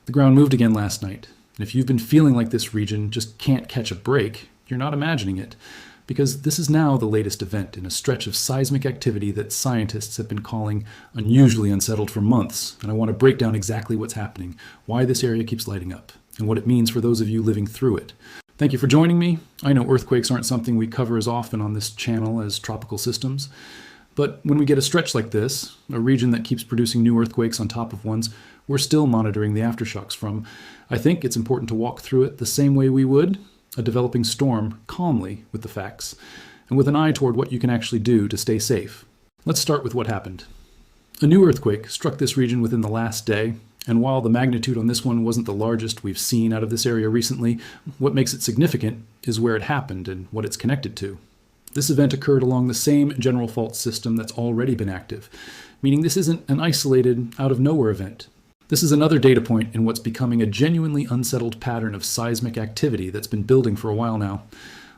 The ground moved again last night, and if you've been feeling like this region just can't catch a break, you're not imagining it, because this is now the latest event in a stretch of seismic activity that scientists have been calling unusually unsettled for months, and I want to break down exactly what's happening, why this area keeps lighting up, and what it means for those of you living through it. Thank you for joining me. I know earthquakes aren't something we cover as often on this channel as tropical systems, but when we get a stretch like this, a region that keeps producing new earthquakes on top of ones we're still monitoring the aftershocks from, I think it's important to walk through it the same way we would a developing storm, calmly with the facts, and with an eye toward what you can actually do to stay safe. Let's start with what happened. A new earthquake struck this region within the last day, and while the magnitude on this one wasn't the largest we've seen out of this area recently, what makes it significant is where it happened and what it's connected to. This event occurred along the same general fault system that's already been active, meaning this isn't an isolated, out-of-nowhere event. This is another data point in what's becoming a genuinely unsettled pattern of seismic activity that's been building for a while now.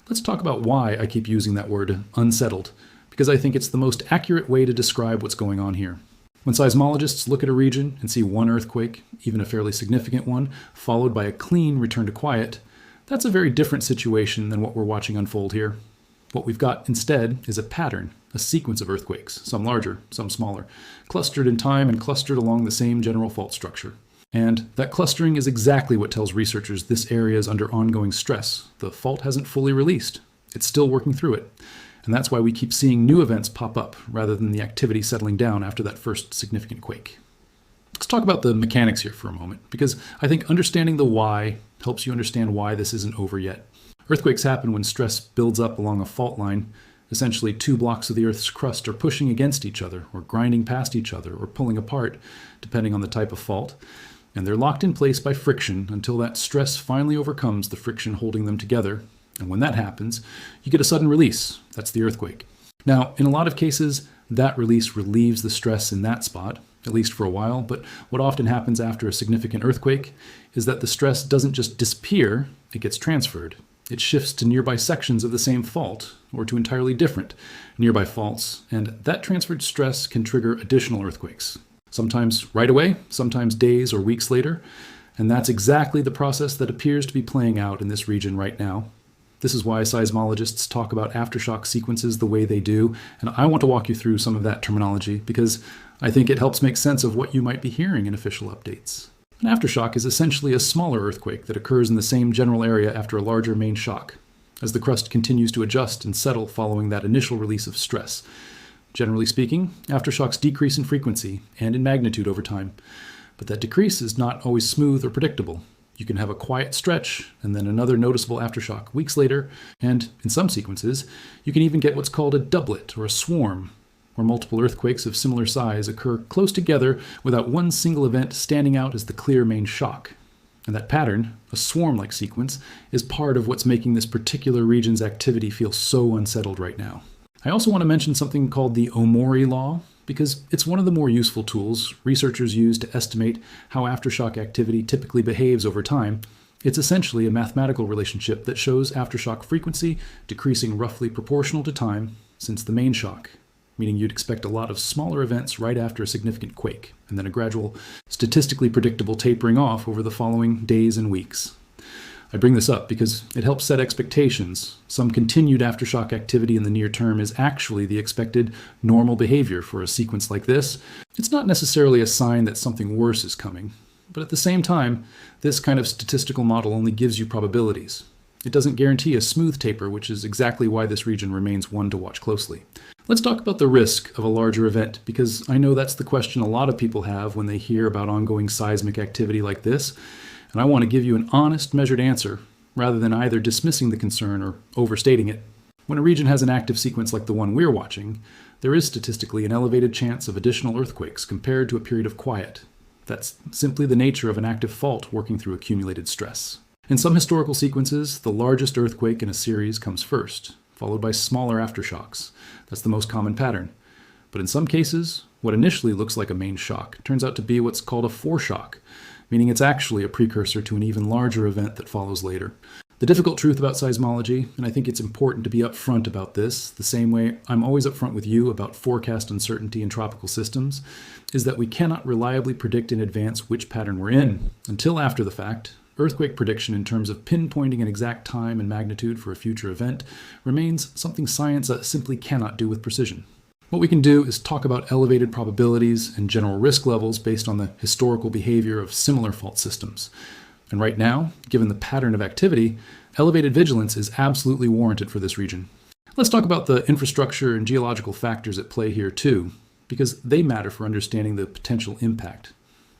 Let's talk about why I keep using that word, unsettled, because I think it's the most accurate way to describe what's going on here. When seismologists look at a region and see one earthquake, even a fairly significant one, followed by a clean return to quiet, that's a very different situation than what we're watching unfold here. What we've got instead is a pattern, a sequence of earthquakes, some larger, some smaller, clustered in time and clustered along the same general fault structure. And that clustering is exactly what tells researchers this area is under ongoing stress. The fault hasn't fully released. It's still working through it. And that's why we keep seeing new events pop up rather than the activity settling down after that first significant quake. Let's talk about the mechanics here for a moment, because I think understanding the why helps you understand why this isn't over yet. Earthquakes happen when stress builds up along a fault line. Essentially, two blocks of the Earth's crust are pushing against each other, or grinding past each other, or pulling apart, depending on the type of fault. And they're locked in place by friction until that stress finally overcomes the friction holding them together. And when that happens, you get a sudden release. That's the earthquake. Now, in a lot of cases, that release relieves the stress in that spot, at least for a while. But what often happens after a significant earthquake is that the stress doesn't just disappear, it gets transferred. It shifts to nearby sections of the same fault, or to entirely different nearby faults, and that transferred stress can trigger additional earthquakes. Sometimes right away, sometimes days or weeks later, and that's exactly the process that appears to be playing out in this region right now. This is why seismologists talk about aftershock sequences the way they do, and I want to walk you through some of that terminology because I think it helps make sense of what you might be hearing in official updates. An aftershock is essentially a smaller earthquake that occurs in the same general area after a larger main shock, as the crust continues to adjust and settle following that initial release of stress. Generally speaking, aftershocks decrease in frequency and in magnitude over time, but that decrease is not always smooth or predictable. You can have a quiet stretch and then another noticeable aftershock weeks later, and in some sequences, you can even get what's called a doublet or a swarm, where multiple earthquakes of similar size occur close together without one single event standing out as the clear main shock. And that pattern, a swarm-like sequence, is part of what's making this particular region's activity feel so unsettled right now. I also want to mention something called the Omori law, because it's one of the more useful tools researchers use to estimate how aftershock activity typically behaves over time. It's essentially a mathematical relationship that shows aftershock frequency decreasing roughly proportional to time since the main shock, meaning you'd expect a lot of smaller events right after a significant quake, and then a gradual, statistically predictable tapering off over the following days and weeks. I bring this up because it helps set expectations. Some continued aftershock activity in the near term is actually the expected normal behavior for a sequence like this. It's not necessarily a sign that something worse is coming, but at the same time, this kind of statistical model only gives you probabilities. It doesn't guarantee a smooth taper, which is exactly why this region remains one to watch closely. Let's talk about the risk of a larger event, because I know that's the question a lot of people have when they hear about ongoing seismic activity like this, and I want to give you an honest, measured answer, rather than either dismissing the concern or overstating it. When a region has an active sequence like the one we're watching, there is statistically an elevated chance of additional earthquakes compared to a period of quiet. That's simply the nature of an active fault working through accumulated stress. In some historical sequences, the largest earthquake in a series comes first, followed by smaller aftershocks. That's the most common pattern. But in some cases, what initially looks like a main shock turns out to be what's called a foreshock, meaning it's actually a precursor to an even larger event that follows later. The difficult truth about seismology, and I think it's important to be upfront about this, the same way I'm always upfront with you about forecast uncertainty in tropical systems, is that we cannot reliably predict in advance which pattern we're in until after the fact. Earthquake prediction in terms of pinpointing an exact time and magnitude for a future event remains something science simply cannot do with precision. What we can do is talk about elevated probabilities and general risk levels based on the historical behavior of similar fault systems. And right now, given the pattern of activity, elevated vigilance is absolutely warranted for this region. Let's talk about the infrastructure and geological factors at play here too, because they matter for understanding the potential impact.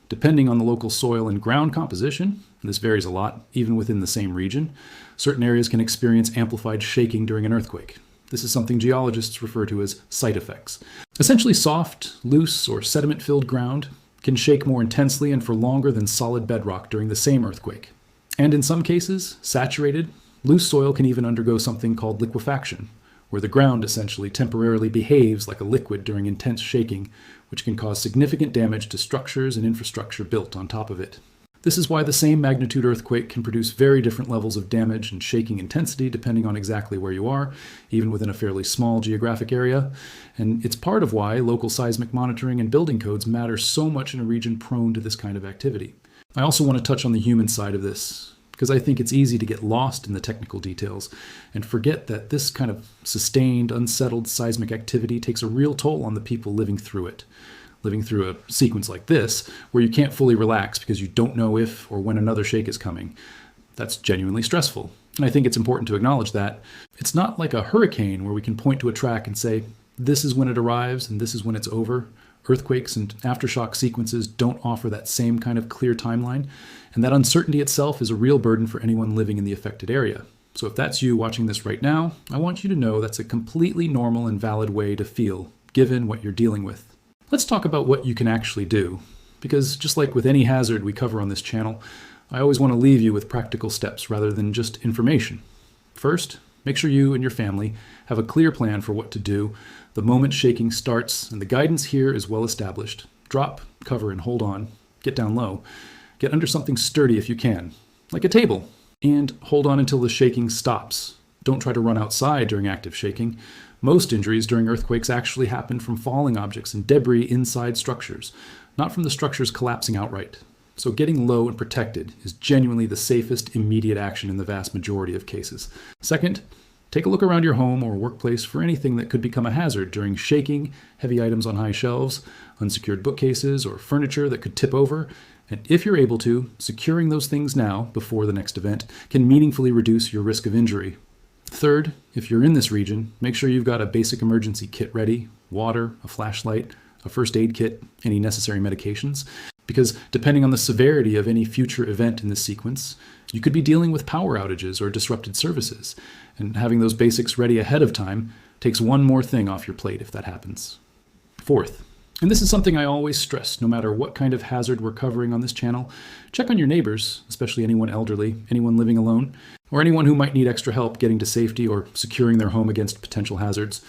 Depending on the local soil and ground composition, and this varies a lot even within the same region, certain areas can experience amplified shaking during an earthquake. This is something geologists refer to as site effects. Essentially soft, loose, or sediment-filled ground can shake more intensely and for longer than solid bedrock during the same earthquake. And in some cases, saturated, loose soil can even undergo something called liquefaction, where the ground essentially temporarily behaves like a liquid during intense shaking, which can cause significant damage to structures and infrastructure built on top of it. This is why the same magnitude earthquake can produce very different levels of damage and shaking intensity depending on exactly where you are, even within a fairly small geographic area. And it's part of why local seismic monitoring and building codes matter so much in a region prone to this kind of activity. I also want to touch on the human side of this, because I think it's easy to get lost in the technical details and forget that this kind of sustained, unsettled seismic activity takes a real toll on the people living through it. Living through a sequence like this, where you can't fully relax because you don't know if or when another shake is coming. That's genuinely stressful. And I think it's important to acknowledge that. It's not like a hurricane where we can point to a track and say, this is when it arrives and this is when it's over. Earthquakes and aftershock sequences don't offer that same kind of clear timeline, and that uncertainty itself is a real burden for anyone living in the affected area. So if that's you watching this right now, I want you to know that's a completely normal and valid way to feel, given what you're dealing with. Let's talk about what you can actually do, because just like with any hazard we cover on this channel, I always want to leave you with practical steps rather than just information. First, make sure you and your family have a clear plan for what to do the moment shaking starts, and the guidance here is well established. Drop, cover, and hold on. Get down low. Get under something sturdy if you can, like a table, and hold on until the shaking stops. Don't try to run outside during active shaking. Most injuries during earthquakes actually happen from falling objects and debris inside structures, not from the structures collapsing outright. So getting low and protected is genuinely the safest immediate action in the vast majority of cases. Second, take a look around your home or workplace for anything that could become a hazard during shaking, heavy items on high shelves, unsecured bookcases, or furniture that could tip over. And if you're able to, securing those things now, before the next event, can meaningfully reduce your risk of injury. Third, if you're in this region, make sure you've got a basic emergency kit ready, water, a flashlight, a first aid kit, any necessary medications, because depending on the severity of any future event in this sequence, you could be dealing with power outages or disrupted services, and having those basics ready ahead of time takes one more thing off your plate if that happens. Fourth, and this is something I always stress no matter what kind of hazard we're covering on this channel, check on your neighbors, especially anyone elderly, anyone living alone, or anyone who might need extra help getting to safety or securing their home against potential hazards.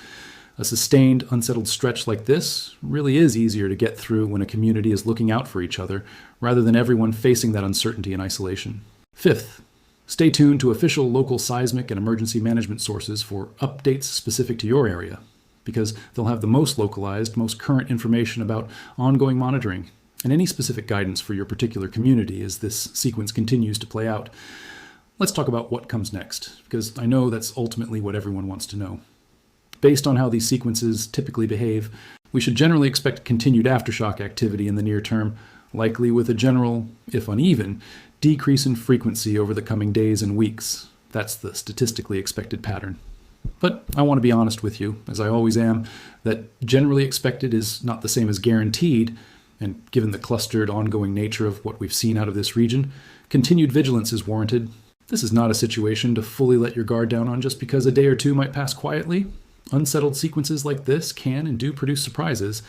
A sustained, unsettled stretch like this really is easier to get through when a community is looking out for each other, rather than everyone facing that uncertainty in isolation. Fifth, stay tuned to official local seismic and emergency management sources for updates specific to your area, because they'll have the most localized, most current information about ongoing monitoring and any specific guidance for your particular community as this sequence continues to play out. Let's talk about what comes next, because I know that's ultimately what everyone wants to know. Based on how these sequences typically behave, we should generally expect continued aftershock activity in the near term, likely with a general, if uneven, decrease in frequency over the coming days and weeks. That's the statistically expected pattern. But I want to be honest with you, as I always am, that generally expected is not the same as guaranteed, and given the clustered, ongoing nature of what we've seen out of this region, continued vigilance is warranted. This is not a situation to fully let your guard down on just because a day or two might pass quietly. Unsettled sequences like this can and do produce surprises.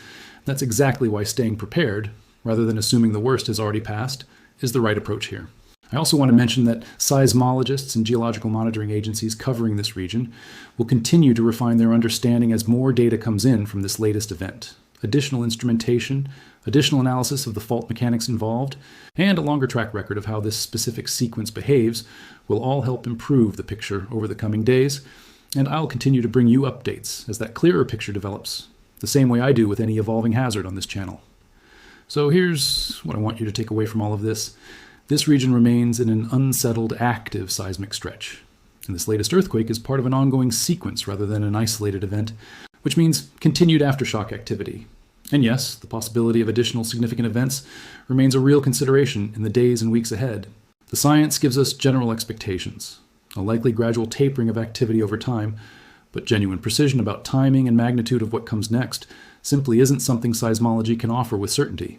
That's exactly why staying prepared, rather than assuming the worst has already passed, is the right approach here. I also want to mention that seismologists and geological monitoring agencies covering this region will continue to refine their understanding as more data comes in from this latest event. additional instrumentation, additional analysis of the fault mechanics involved, and a longer track record of how this specific sequence behaves will all help improve the picture over the coming days, and I'll continue to bring you updates as that clearer picture develops, the same way I do with any evolving hazard on this channel. So here's what I want you to take away from all of this. This region remains in an unsettled, active seismic stretch. And this latest earthquake is part of an ongoing sequence rather than an isolated event, which means continued aftershock activity. And yes, the possibility of additional significant events remains a real consideration in the days and weeks ahead. The science gives us general expectations, a likely gradual tapering of activity over time, but genuine precision about timing and magnitude of what comes next simply isn't something seismology can offer with certainty.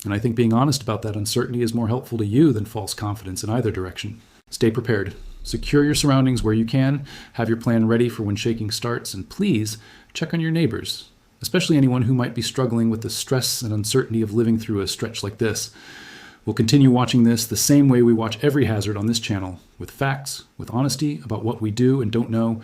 And I think being honest about that uncertainty is more helpful to you than false confidence in either direction. Stay prepared. Secure your surroundings where you can, have your plan ready for when shaking starts, and please check on your neighbors, especially anyone who might be struggling with the stress and uncertainty of living through a stretch like this. We'll continue watching this the same way we watch every hazard on this channel, with facts, with honesty about what we do and don't know,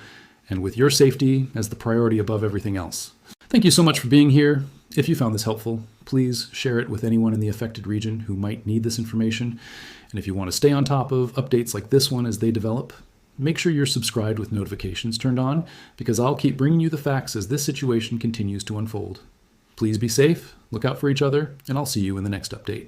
and with your safety as the priority above everything else. Thank you so much for being here. If you found this helpful, please share it with anyone in the affected region who might need this information. And if you want to stay on top of updates like this one as they develop, make sure you're subscribed with notifications turned on, because I'll keep bringing you the facts as this situation continues to unfold. Please be safe, look out for each other, and I'll see you in the next update.